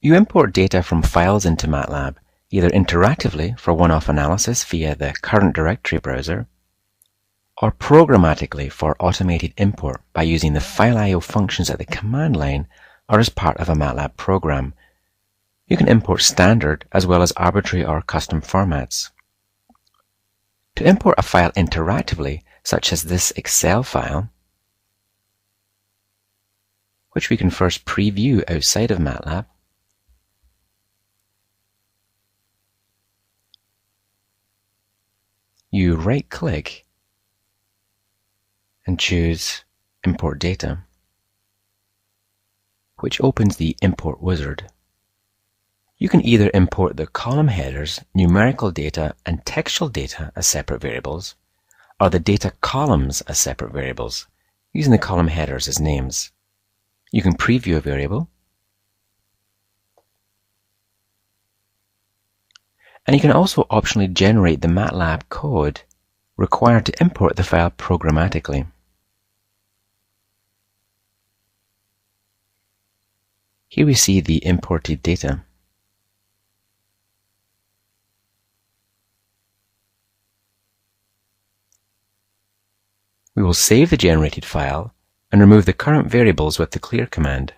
You import data from files into MATLAB, either interactively for one-off analysis via the current directory browser, or programmatically for automated import by using the file I/O functions at the command line or as part of a MATLAB program. You can import standard as well as arbitrary or custom formats. To import a file interactively, such as this Excel file, which we can first preview outside of MATLAB, you right-click and choose Import Data, which opens the Import wizard. You can either import the column headers, numerical data, and textual data as separate variables, or the data columns as separate variables, using the column headers as names. You can preview a variable, and you can also optionally generate the MATLAB code required to import the file programmatically. Here we see the imported data. We will save the generated file and remove the current variables with the clear command.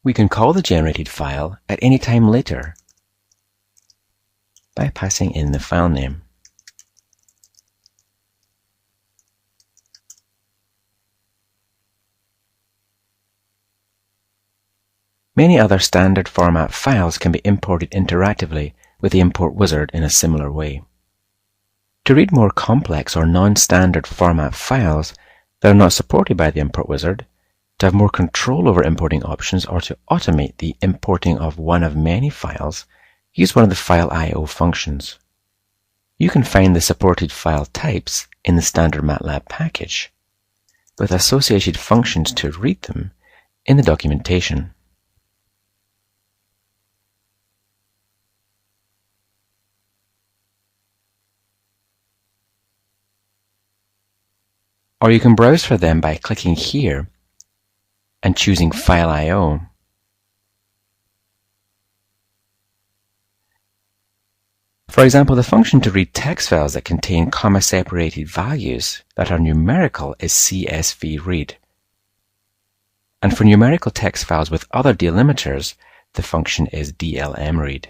We can call the generated file at any time later by passing in the file name. Many other standard format files can be imported interactively with the import wizard in a similar way. To read more complex or non-standard format files that are not supported by the import wizard, to have more control over importing options, or to automate the importing of one of many files, use one of the file I/O functions. You can find the supported file types in the standard MATLAB package, with associated functions to read them in the documentation. Or you can browse for them by clicking here and choosing File I/O. For example, the function to read text files that contain comma-separated values that are numerical is csvread. And for numerical text files with other delimiters, the function is dlmread.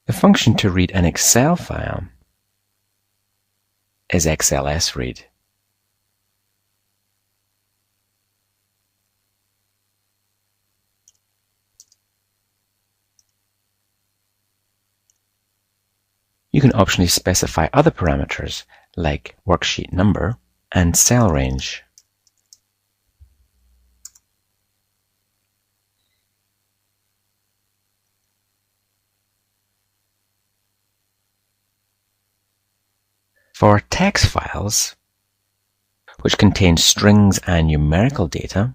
The function to read an Excel file is xlsread. You can optionally specify other parameters like worksheet number and cell range. For text files, which contain strings and numerical data,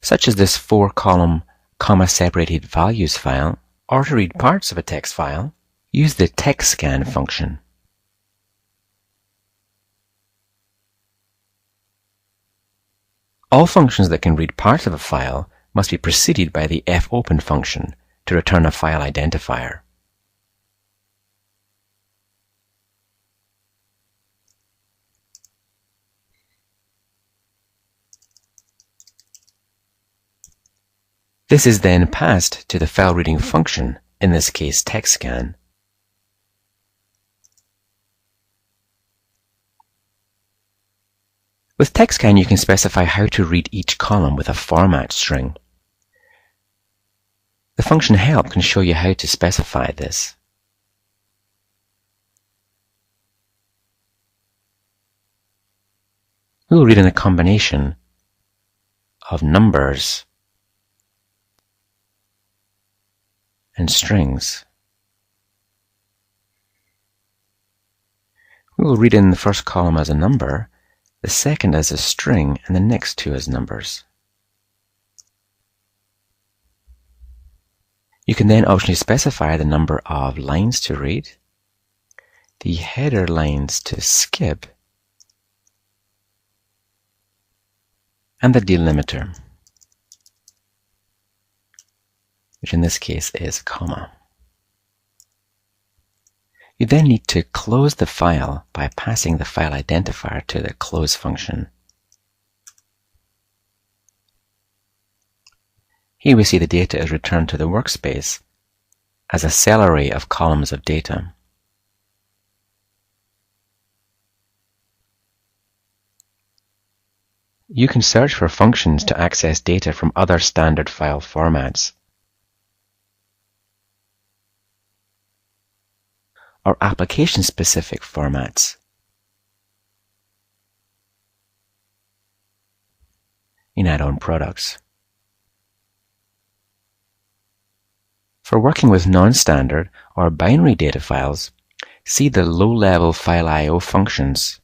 such as this 4-column comma-separated values file, or to read parts of a text file, use the TextScan function. All functions that can read parts of a file must be preceded by the fopen function to return a file identifier. This is then passed to the file reading function, in this case TextScan. With TextScan, you can specify how to read each column with a format string. The function help can show you how to specify this. We will read in a combination of numbers and strings. We will read in the first column as a number, the second as a string, and the next two as numbers. You can then optionally specify the number of lines to read, the header lines to skip, and the delimiter, which in this case is comma. You then need to close the file by passing the file identifier to the close function. Here we see the data is returned to the workspace as a cell array of columns of data. You can search for functions to access data from other standard file formats, or application-specific formats. In add-on products. For working with non-standard or binary data files, see the low-level file I/O functions